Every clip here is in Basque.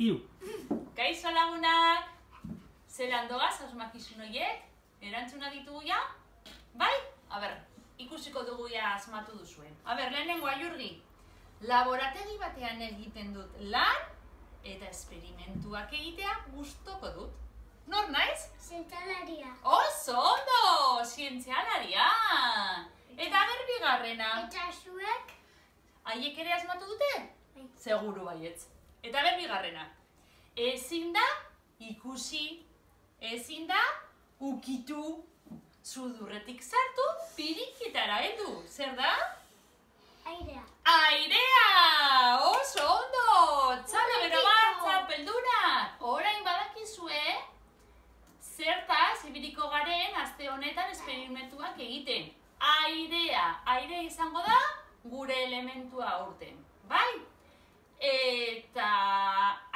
Iru. Kaixo lagunak, zelan dogaz asmakizun horiek? Erantzuna ditugu ja? Bai? Ikusiko dugu ja asmatu duzuen. Lehenengoa Jurgi. Laborategi batean egiten dut lan eta esperimentuak egitea gustoko dut. Nor naiz? Zientzialaria. Oso ondo! Zientzialaria! Eta bigarrena. Eta zuek? Haiek ere asmatu dute? Bai. Seguru baietz. Eta bigarrena. Ezin da ikusi, ezin da ukitu, sudurretik sartu, pirikitara heldu. Zer da? Airea. Airea! Oso ondo! Txalo bero bat, txapeldunak! Orain badakizue, zertaz ibiliko garen aste honetan esperimentuak egiten. Airea! Airea izango da gure elementua aurten. Bai? Eta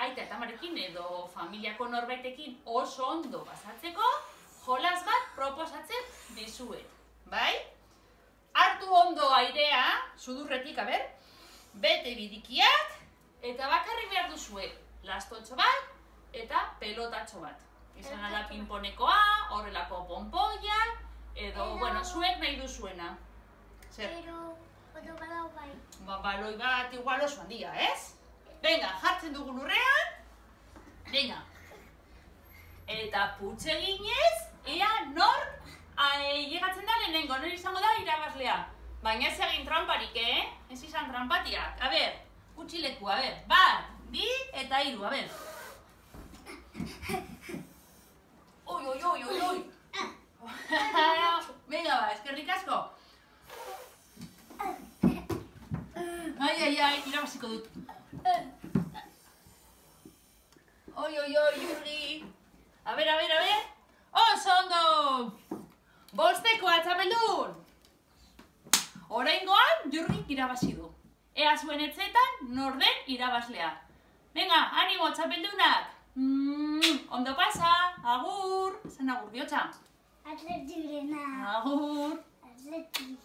aita eta amarekin edo familiako norbaitekin oso ondo pasatzeko, jolas bat proposatzen dizuet. Bai? Hartu ondo airea, sudurretik, bete bidikiak, eta bakarrik behar duzue lastotxo bat eta pelotatxo bat. Izan ala pinponekoa, horrelako ponpoia, edo, zuek nahi duzuena. Zer? Pero, odo badau bai. Baloi bat igual oso handia, ez? Venga, jartzen dugu lurrean. Venga. Eta putxe ginez, ea nork llegatzen da lehenengo, nori izango da irabazlea. Baina ez egin tramparik, Ez izan trampatiak. Utzi leku, bat, bi eta hiru, Oi, oi, oi, oi, oi. Venga, eskerrik asko. Ai, irabaziko dut. Oi, oi, oi, Jurgi. Oso ondo! Bostekoa, txapeldun! Oraingoan, Jurgi irabazi du. Ea zuen etxetan, norden irabazlea. Venga, animo, txapeldunak! Ondo pasa, agur! Zan agur, bihotza? Atletirena. Agur! Atletik.